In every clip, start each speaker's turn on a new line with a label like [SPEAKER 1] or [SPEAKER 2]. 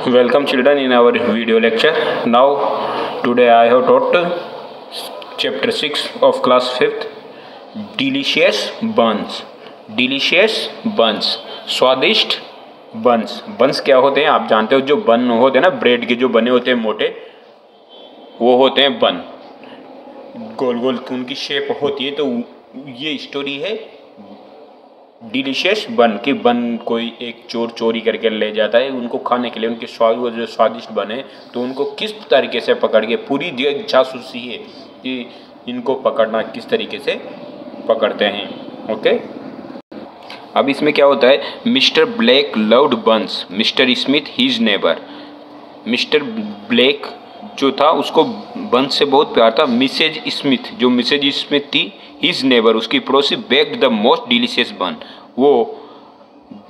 [SPEAKER 1] Welcome children in our video lecture. Now today I have taught chapter 6 of class 5th delicious buns. Delicious buns, स्वादिष्ट buns. Buns क्या होते हैं आप जानते हो, जो बन होते हैं ना, ब्रेड के जो बने होते हैं मोटे, वो होते हैं बन. गोल गोल उनकी शेप होती है. तो ये स्टोरी है डिलीशियस बन की. बन कोई एक चोर चोरी करके ले जाता है उनको खाने के लिए. उनके जो स्वादिष्ट बने तो उनको किस तरीके से पकड़ के, पूरी जासूसी है कि इनको पकड़ना किस तरीके से पकड़ते हैं. ओके, अब इसमें क्या होता है. Mister black loved buns, mister Smith his neighbour. Mister black जो था उसको बन्स से बहुत प्यार था. मिसेज स्मिथ, जो मिसेज स्मिथ थी, हिज नेबर उसकी पड़ोसी, बेक्ड द मोस्ट डिलीशियस बन, वो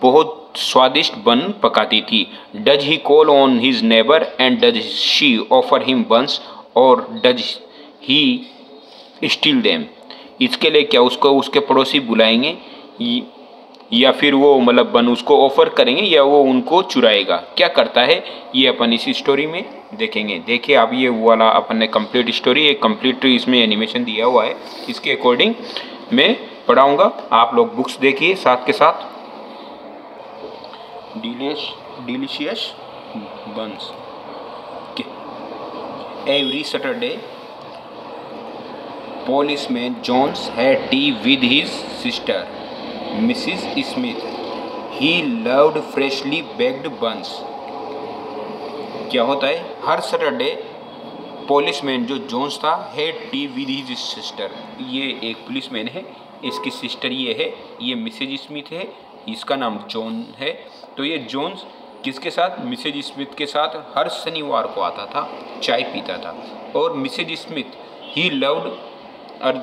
[SPEAKER 1] बहुत स्वादिष्ट बन पकाती थी. Does he call on his neighbour and does she offer him buns और डज ही स्टील देम. इसके लिए क्या उसको उसके पड़ोसी बुलाएंगे या फिर वो मतलब बन उसको ऑफर करेंगे या वो उनको चुराएगा. क्या करता है ये अपन इसी स्टोरी में देखेंगे. देखिए आप, ये वाला अपन ने कंप्लीट स्टोरी, एक कंप्लीट इसमें एनिमेशन दिया हुआ है. इसके अकॉर्डिंग मैं पढ़ाऊंगा, आप लोग बुक्स देखिए साथ के साथ. Delicious buns. Every Saturday policeman Jones had tea with his sister, Mrs. Smith. He loved freshly baked buns. क्या होता है, हर सैटरडे पुलिसमैन जो जोन्स था, had T with his sister. ये एक पुलिसमैन है, इसकी सिस्टर ये है, ये मिसेज स्मिथ है, इसका नाम जॉन है. तो ये जोन्स किसके साथ, मिसेज स्मिथ के साथ हर शनिवार को आता था, चाय पीता था. और मिसेज स्मिथ ही लव्ड, और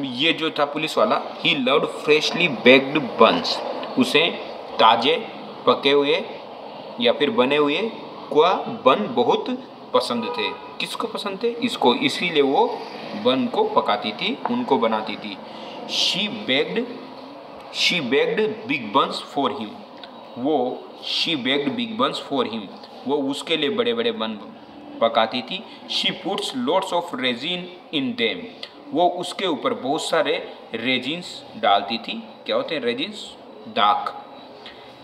[SPEAKER 1] ये जो था पुलिस वाला, he loved freshly baked buns, उसे ताजे पके हुए या फिर बने हुए का बन बहुत पसंद थे. किसको पसंद थे, इसको. इसीलिए वो बन को पकाती थी, उनको बनाती थी. She baked big buns for him. She baked big buns for him, वो उसके लिए बड़े बड़े बन पकाती थी. She puts lots of resin in them, वो उसके ऊपर बहुत सारे रेजिन्स डालती थी. क्या होते हैं रेजिन्स, दाग.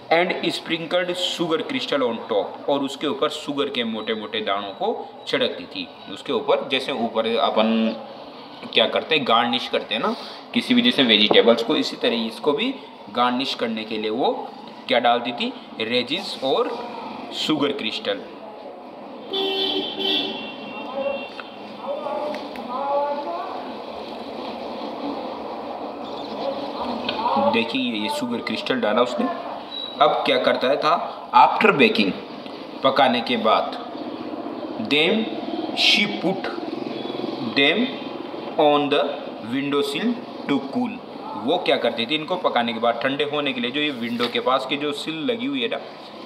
[SPEAKER 1] And sprinkled sugar crystal on top, और उसके ऊपर शुगर के मोटे मोटे दानों को छिड़कती थी उसके ऊपर. जैसे ऊपर अपन क्या करते हैं, गार्निश करते हैं ना किसी भी जैसे वेजिटेबल्स को, इसी तरह इसको भी गार्निश करने के लिए वो क्या डालती थी, रेजिन्स और शुगर क्रिस्टल. देखिए ये शुगर क्रिस्टल डाला उसने. अब क्या करता है था, आफ्टर बेकिंग, पकाने के बाद, them she put them on the window sill to cool. वो क्या करती थी, इनको पकाने के बाद ठंडे होने के लिए जो ये विंडो के पास की जो सिल लगी हुई है ना,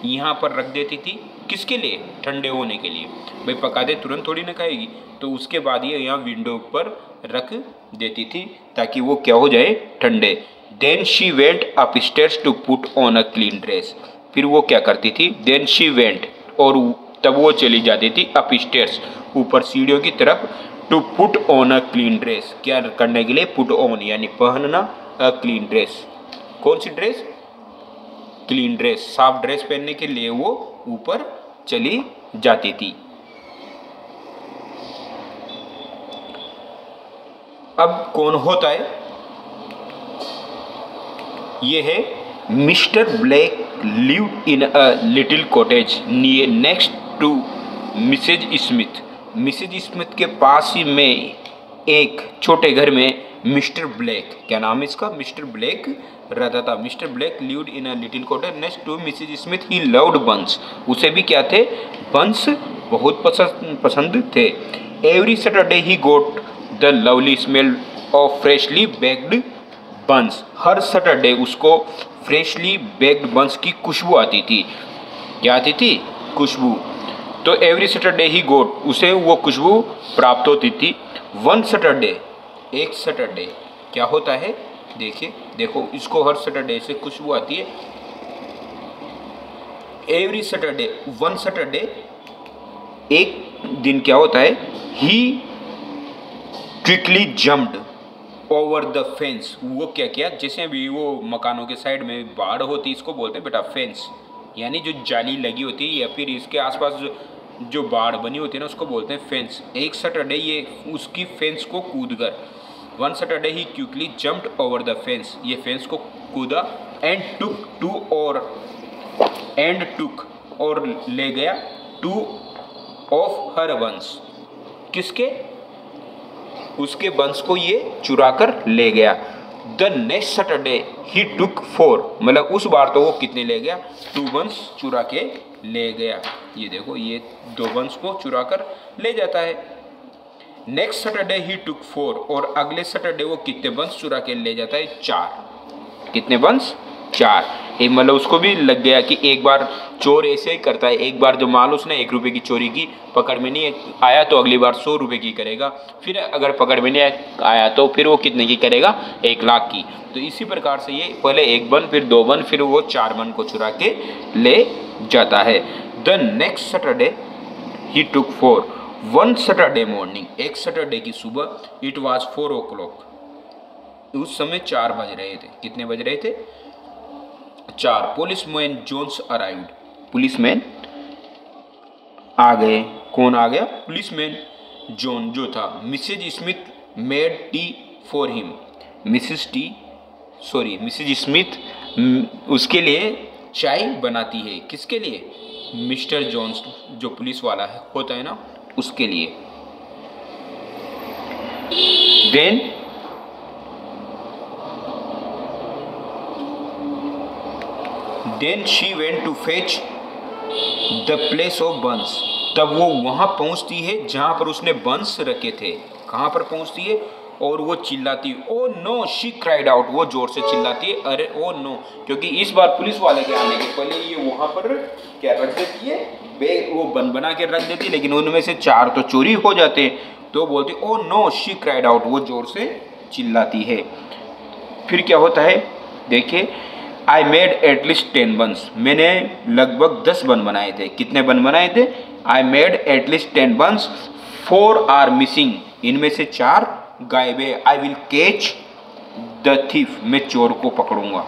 [SPEAKER 1] यहाँ पर रख देती थी. किसके लिए, ठंडे होने के लिए. भाई पका दे तुरंत थोड़ी ना खाएगी, तो उसके बाद ये यहाँ विंडो पर रख देती थी ताकि वो क्या हो जाए, ठंडे. Then she went upstairs to put on a clean dress. फिर वो क्या करती थी, देन शी वेंट, और तब वो चली जाती थी अपस्टेयर्स, ऊपर सीढ़ियों की तरफ, to put on a clean dress. क्या करने के लिए, पुट ऑन यानी पहनना, अ क्लीन ड्रेस. कौन सी ड्रेस, क्लीन ड्रेस, साफ ड्रेस पहनने के लिए वो ऊपर चली जाती थी. अब कौन होता है, ये है mister Black lived in a little cottage near next to Mrs Smith. Mrs Smith के पास ही में एक छोटे घर में मिस्टर ब्लैक, क्या नाम है इसका, मिस्टर ब्लैक रहता था. Mr Black lived in a little cottage next to Mrs Smith. He loved buns, उसे भी क्या थे, बन्स बहुत पसंद थे. Every Saturday he got the lovely smell of freshly baked buns. हर सैटरडे उसको फ्रेशली बेक्ड बन्स की खुशबू आती थी. क्या आती थी, खुशबू. तो एवरी सैटरडे ही गोट, उसे वो खुशबू प्राप्त होती थी. वन सैटरडे, एक सैटरडे क्या होता है, देखिए देखो, इसको हर सैटरडे से खुशबू आती है. एवरी सैटरडे, वन सैटरडे, एक दिन क्या होता है, he quickly jumped over the fence. वो क्या किया, जैसे भी वो मकानों के साइड में बाड़ होती, इसको बोलते हैं बेटा फेंस, यानी जो जाली लगी होती है या फिर इसके आसपास जो बाड़ बनी होती है ना, उसको बोलते हैं फेंस। एक सैटरडे ये उसकी फेंस को कूद कर, one Saturday he quickly jumped over the fence, ये फेंस को कूदा, एंड टुक और ले गया 2 ऑफ हर वंस, किसके, उसके वंश को ये चुरा कर ले गया। द नेक्स्ट सैटरडे ही टुक 4, मतलब उस बार तो वो कितने ले गया, 2 वंश चुरा के ले गया। ये देखो, ये 2 वंश को चुरा कर ले जाता है। नेक्स्ट सैटरडे ही टुक 4, और अगले सैटरडे वो कितने वंश चुरा के ले जाता है, 4। कितने वंश, 4। एक मतलब उसको भी लग गया कि एक बार चोर ऐसे ही करता है, एक बार जो माल उसने 1 रुपये की चोरी की, पकड़ में नहीं आया तो अगली बार 100 रुपये की करेगा, फिर अगर पकड़ में नहीं आया तो फिर वो कितने की करेगा, 1 लाख की। तो इसी प्रकार से ये पहले 1 बन, फिर 2 बन, फिर वो 4 बन को चुरा के ले जाता है। The next Saturday he took 4, one Saturday morning, एक सैटरडे की सुबह, इट वॉज 4 o'clock, उस समय 4 बज रहे थे। कितने बज रहे थे, 4। पुलिसमैन जोन्स अराइव्ड, पुलिसमैन आ गए। कौन आ गया, पुलिसमैन जॉन जो था। Mrs Smith made tea for him, Mrs Smith उसके लिए चाय बनाती है, किसके लिए, मिस्टर जोन्स जो पुलिस वाला है होता है ना, उसके लिए। Then she went to fetch the plate of buns, तब वो वहाँ पहुँचती है जहाँ पर उसने बंस रखे थे। कहाँ पर पहुँचती है, और वो चिल्लाती, oh no, she cried out, वो जोर से चिल्लाती है, अरे ओ नो, क्योंकि इस बार पुलिस वाले के आने के पहले ये वहाँ पर क्या रख देती है, बैग वो बना के रख देती है, लेकिन उनमें से 4 तो चोरी हो जाते हैं। तो बोलती, oh no, she cried out, वो जोर से चिल्लाती है। फिर क्या होता है, देखिए, आई मेड एटलीस्ट 10 बन्स, मैंने लगभग 10 बन बनाए थे। कितने बन बनाए थे, I made at least 10 buns, 4 are missing, इनमें से 4 गायब है। I will catch the thief, मैं चोर को पकड़ूंगा।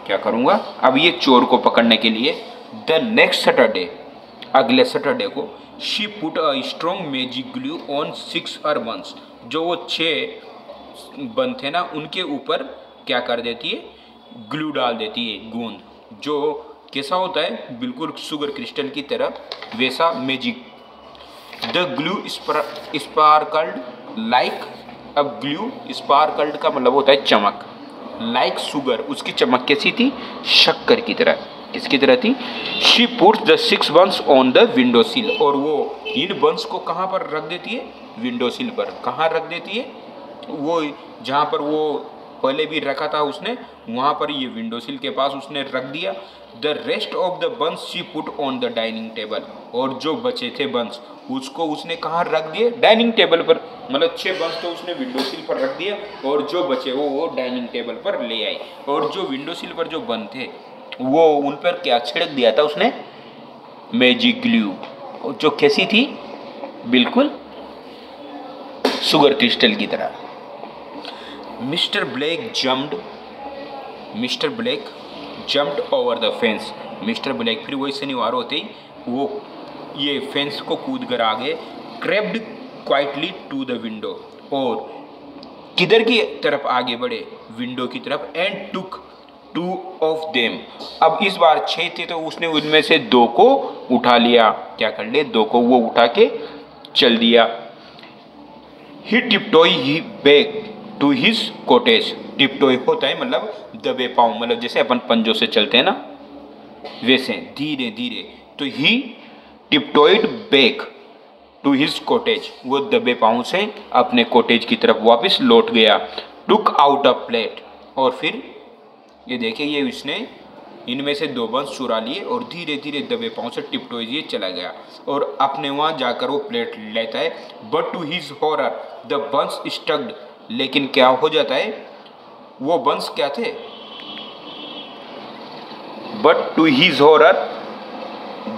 [SPEAKER 1] क्या करूंगा, अब ये चोर को पकड़ने के लिए, द नेक्स्ट सैटरडे, अगले सैटरडे को, she put a strong magic glue on 6 or buns, जो वो 6 बन थे ना, उनके ऊपर क्या कर देती है, ग्लू डाल देती है, गोंद, जो कैसा होता है, बिल्कुल शुगर क्रिस्टल की तरह, वैसा magic. The glue sparkled like, अब ग्लू स्पार्कल्ड का मतलब होता है चमक, लाइक शुगर, उसकी चमक कैसी थी, शक्कर की तरह। किसकी तरह थी, she puts the 6 buns on the window सिल, और वो इन बन्स को कहाँ पर रख देती है, विंडो सिल पर। कहाँ रख देती है, वो जहाँ पर वो पहले भी रखा था उसने, वहाँ पर ये विंडो सिल के पास उसने रख दिया। The rest of the buns she put on the dining table, और जो बचे थे बन्स उसको उसने कहाँ रख दिए, डाइनिंग टेबल पर। मतलब 6 बन्स तो उसने विंडो सिल पर रख दिया, और जो बचे वो डाइनिंग टेबल पर ले आई। और जो विंडो सिल पर जो बन थे, वो उन पर क्या छिड़क दिया था उसने, मैजिक ग्लू, जो कैसी थी, बिल्कुल शुगर क्रिस्टल की तरह। Mister black jumped over the fence, mister black फिर वही शनिवार होते ही वो ये फेंस को कूद कर आ गए। क्रेप्ड क्वाइटली टू द विंडो, और किधर की तरफ आगे बढ़े, विंडो की तरफ। एंड टुक 2 ऑफ देम, अब इस बार 6 थे तो उसने उनमें से 2 को उठा लिया। क्या कर ले, 2 को वो उठा के चल दिया। ही टिपटॉय ही बैक टू हिज कॉटेज, टिपटॉय होता है मतलब दबे पाँव, मतलब जैसे अपन पंजों से चलते हैं ना, वैसे धीरे धीरे। तो ही टिपटॉयड बैक टू हिज कॉटेज, वो दबे पाँव से अपने कॉटेज की तरफ वापस लौट गया। टुक आउट अ प्लेट, और फिर ये देखिए, ये इसने इनमें से 2 बंस चुरा लिए और धीरे धीरे दबे पाँव से टिपटॉय ये चला गया, और अपने वहाँ जाकर वो प्लेट लेता है। But to his horror the buns stucked, लेकिन क्या हो जाता है, वो बंस क्या थे, but to his horror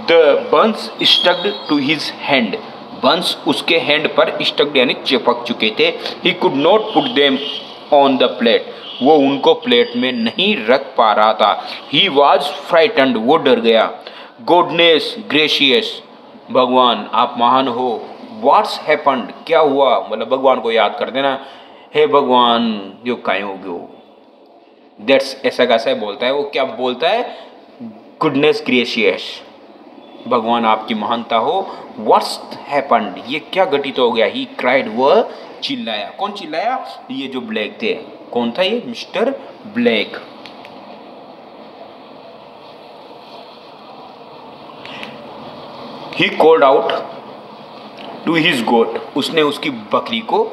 [SPEAKER 1] the buns stucked to his hand, buns उसके हैंड पर स्टक्ड यानी चिपक चुके थे। He could not put them on the plate, वो उनको प्लेट में नहीं रख पा रहा था। ही वॉज फ्राइटन्ड, वो डर गया। गॉडनेस ग्रेशियस, भगवान आप महान हो। व्हाट्स हैपन्ड, क्या हुआ, मतलब भगवान को याद कर देना, हे भगवान जो काहे हो गयो। दैट्स ऐसा कैसा बोलता है वो, क्या बोलता है, गुडनेस ग्रेशियस, भगवान आपकी महानता हो। व्हाट्स हैपन्ड, ये क्या घटित हो गया। ही क्राइड, वह चिल्लाया। कौन चिल्लाया, ये जो ब्लैक थे। कौन था ये, Mr Black. He called out to his goat, उसने उसकी बकरी को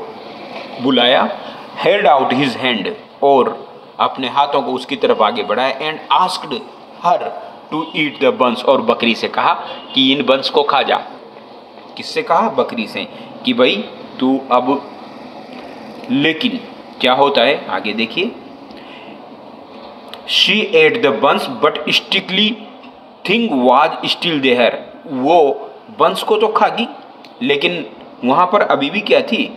[SPEAKER 1] बुलाया। हेल्ड आउट हिज हैंड, और अपने हाथों को उसकी तरफ आगे बढ़ाया। And asked her to eat the buns, और बकरी से कहा कि इन बंस को खा जा। किससे कहा, बकरी से, कि भाई तू अब। लेकिन क्या होता है आगे देखिए। She ate the buns but sticky thing was still there, वो बंस को तो खागी लेकिन वहां पर अभी भी क्या थी,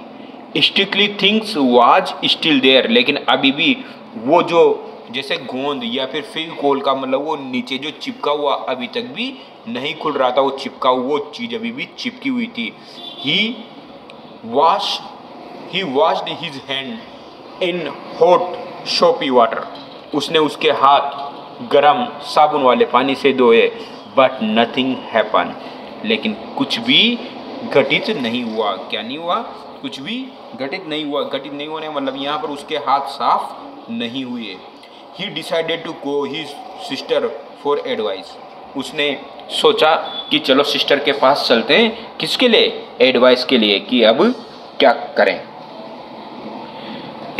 [SPEAKER 1] स्टिकली थिंग्स वाज स्टिल देयर, लेकिन अभी भी वो जो जैसे गोंद या फिर फेविकोल का मतलब वो नीचे जो चिपका हुआ अभी तक भी नहीं खुल रहा था, वो चिपका हुआ वो चीज अभी भी चिपकी हुई थी। He washed his hand in hot soapy water, उसने उसके हाथ गरम साबुन वाले पानी से धोए। बट नथिंग हैपन, लेकिन कुछ भी घटित नहीं हुआ। क्या नहीं हुआ, कुछ भी घटित नहीं हुआ। घटित नहीं होने मतलब यहाँ पर उसके हाथ साफ नहीं हुए। He decided to go his sister for advice, उसने सोचा कि चलो सिस्टर के पास चलते हैं। किसके लिए, एडवाइस के लिए, कि अब क्या करें।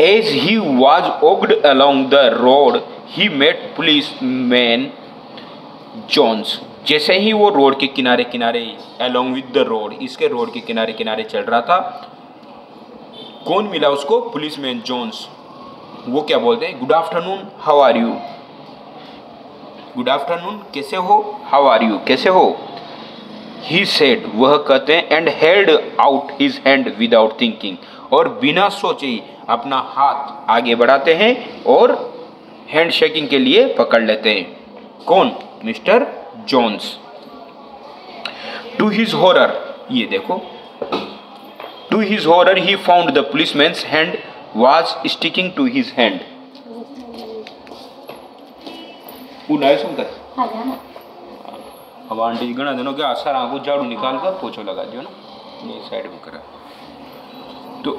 [SPEAKER 1] As he was walked along the road he met police man Jones, जैसे ही वो रोड के किनारे किनारे अलोंग विद द रोड, इसके रोड के किनारे किनारे चल रहा था, कौन मिला उसको, पुलिसमैन जोन्स। वो क्या बोलते हैं, good afternoon, how are you. Good afternoon, कैसे हो, हाउ आर यू, कैसे हो। ही सेड, वह कहते हैं, and held out his hand without thinking, और बिना सोचे ही अपना हाथ आगे बढ़ाते हैं और हैंड शेकिंग के लिए पकड़ लेते हैं। कौन, Mr Jones. To his horror, ये देखो, to his horror he found the policeman's hand was sticking to his hand. उनाए सुनकर अब आंटी गणा दिनों के आसार आंखों झाड़ू निकाल कर पोछो लगा दियो ना, ये साइड में करा। तो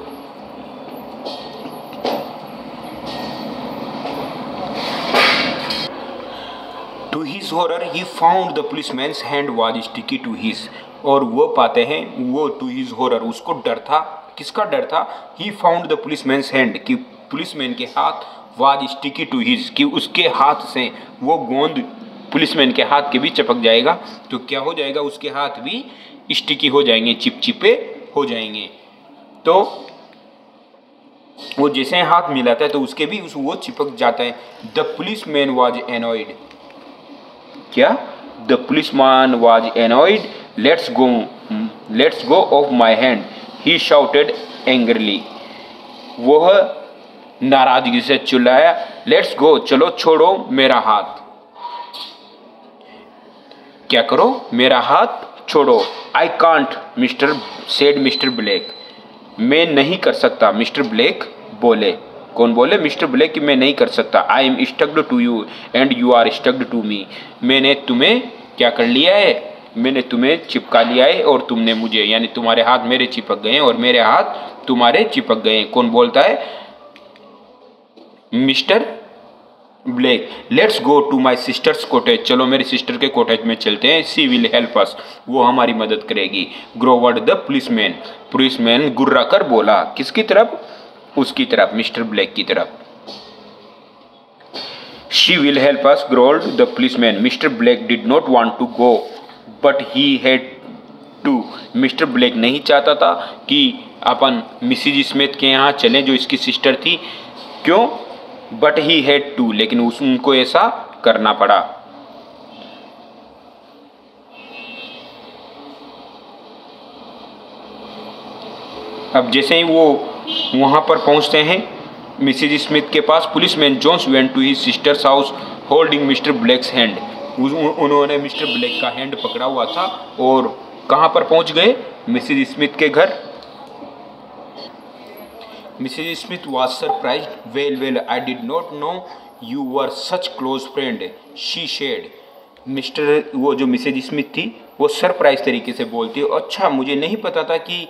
[SPEAKER 1] to his horror he found the policeman's hand was sticky to his, और वो पाते हैं, वो टू हिज हॉरर, उसको डर था। किसका डर था, ही फाउंड द पुलिसमैन्स हैंड, कि पुलिसमैन के हाथ वाज स्टिकी टू हिज, कि उसके हाथ से वो गोंद पुलिसमैन के हाथ के भी चिपक जाएगा। तो क्या हो जाएगा, उसके हाथ भी स्टिकी हो जाएंगे, चिपचिपे हो जाएंगे। तो वो जैसे हाथ मिलाता है तो उसके भी वो चिपक जाता है। द पुलिसमैन वाज एनॉयड, क्या, the policeman was annoyed, let's go of my hand, he shouted angrily, वह नाराजगी से चिल्लाया, लेट्स गो, चलो छोड़ो मेरा हाथ, क्या करो, मेरा हाथ छोड़ो। I can't mister said mister black, मैं नहीं कर सकता, मिस्टर ब्लैक बोले। कौन बोले, मिस्टर ब्लैक, कि मैं नहीं कर सकता। I am stucked to you and you are stucked to me, मैंने तुम्हें क्या कर लिया है, मैंने तुम्हें चिपका लिया है और तुमने मुझे, यानी तुम्हारे हाथ मेरे चिपक गए और मेरे हाथ तुम्हारे चिपक गए। कौन बोलता है, mister Black. Let's go to my sister's cottage, चलो मेरी सिस्टर के कॉटेज में चलते हैं। सी विल हेल्प अस, वो हमारी मदद करेगी। ग्रोवर्ड द पुलिसमैन, पुलिसमैन गुर्रा कर बोला, किसकी तरफ, उसकी तरफ, मिस्टर ब्लैक की तरफ। She will help us, growled the policeman. Mr Black did not want to go but he had to, Mr Black नहीं चाहता था कि अपन मिसिज स्मिथ के यहाँ चलें, जो इसकी सिस्टर थी। क्यों, बट ही हैड टू, लेकिन उनको ऐसा करना पड़ा। अब जैसे ही वो वहाँ पर पहुँचते हैं मिसेज स्मिथ के पास, policeman Jones went to his sister's house holding Mr Black's hand. उन्होंने मिस्टर ब्लैक का हैंड पकड़ा हुआ था और कहाँ पर पहुँच गए? मिसेज स्मिथ के घर। Mrs Smith was surprised, well I did not know you were such close friend she said. वो जो मिसेज स्मिथ थी वो सरप्राइज तरीके से बोलती है, अच्छा मुझे नहीं पता था कि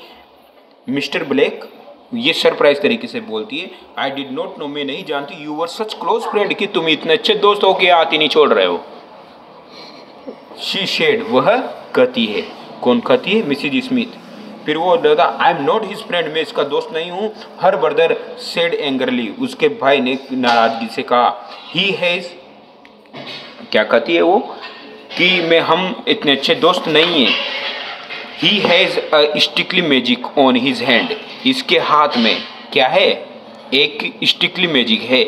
[SPEAKER 1] मिस्टर ब्लैक, ये सरप्राइज तरीके से बोलती है, आई डिड नॉट नो, मैं नहीं जानती, you were such close friend, कि तुम इतने अच्छे दोस्त हो कि हाथ ही नहीं छोड़ रहे हो। शी शेड, वह कहती है। कौन कहती है? Mrs Smith. फिर वो दादा, I am not his friend, मैं इसका दोस्त नहीं हूँ। हर ब्रदर सेड एंग्रली, उसके भाई ने नाराजगी से कहा। ही हैज, क्या कहती है वो? कि हम इतने अच्छे दोस्त नहीं हैं। He has a sticky magic on his hand, इसके हाथ में क्या है? एक स्टिकली मैजिक है।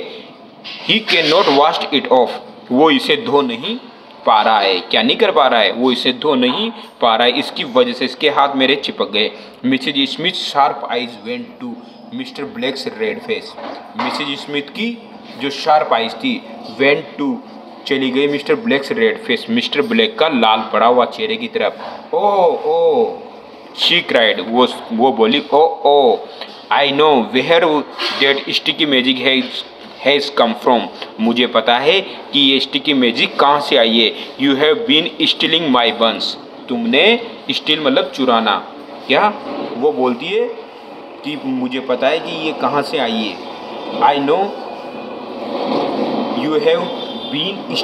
[SPEAKER 1] He can not wash it off, वो इसे धो नहीं पा रहा है। क्या नहीं कर पा रहा है? वो इसे धो नहीं पा रहा है, इसकी वजह से इसके हाथ मेरे चिपक गए। Mrs Smith sharp eyes went to mister Black's red face. Mrs Smith की जो शार्प आइज थी वेंट टू, चली गई mister Black's red face, mister Black का लाल पड़ा हुआ चेहरे की तरफ। ओ शी क्राइड, वो बोली, oh I know where that sticky magic has come from, मुझे पता है कि ये स्टिकी मैजिक कहाँ से आई है। You have been stealing my बंस, तुमने स्टील मतलब चुराना। क्या वो बोलती है कि मुझे पता है कि ये कहाँ से आई है। I know you have been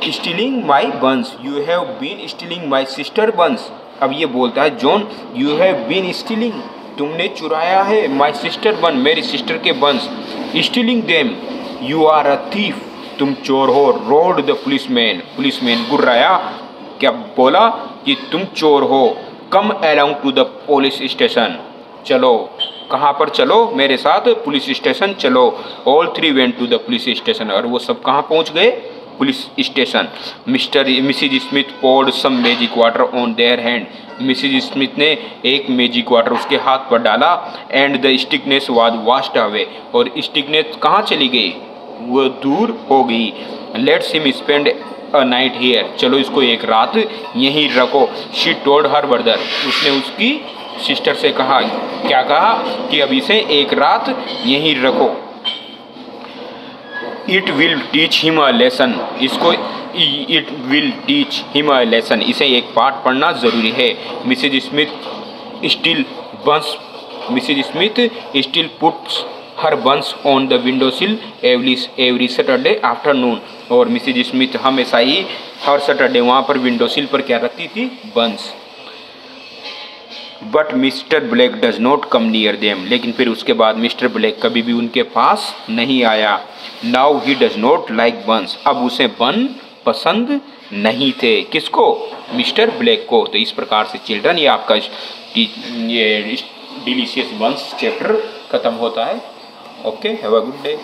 [SPEAKER 1] stealing my buns, you have been stealing my sister buns. अब ये बोलता है John, you have been stealing, तुमने चुराया है, माई सिस्टर बन, मेरी सिस्टर के buns. Stealing them, you are a thief, तुम चोर हो। रोड द पुलिसमैन गुर्राया, क्या बोला? कि तुम चोर हो। Come along to the police station, चलो। कहाँ पर चलो? मेरे साथ पुलिस स्टेशन चलो। All three went to the police station, और वो सब कहाँ पहुँच गए? Police station. Mrs Smith poured some magic water on their hand, Mrs Smith ने एक मैजिक वाटर उसके हाथ पर डाला। And the stickiness was washed away, और स्टिकनेस कहाँ चली गई? वो दूर हो गई। Let's him spend a night here, चलो इसको एक रात यहीं रखो। शी टोल्ड हर ब्रदर, उसने उसकी सिस्टर से कहा। क्या कहा? कि अब इसे एक रात यहीं रखो। It will teach him a lesson, इसको it will teach him a lesson, इसे एक पाठ पढ़ना ज़रूरी है। Mrs Smith still puts her buns on the window sill every Saturday afternoon, और मिसेज स्मिथ हमेशा ही हर सैटरडे वहाँ पर विंडो सिल पर क्या रखती थी? Buns. But Mr Black does not come near them, लेकिन फिर उसके बाद मिस्टर ब्लैक कभी भी उनके पास नहीं आया। Now he does not like buns, अब उसे बन पसंद नहीं थे। किसको? मिस्टर ब्लैक को। तो इस प्रकार से चिल्ड्रन ये आपका ये डिलीशियस बंस चैप्टर खत्म होता है। Okay, have a good day.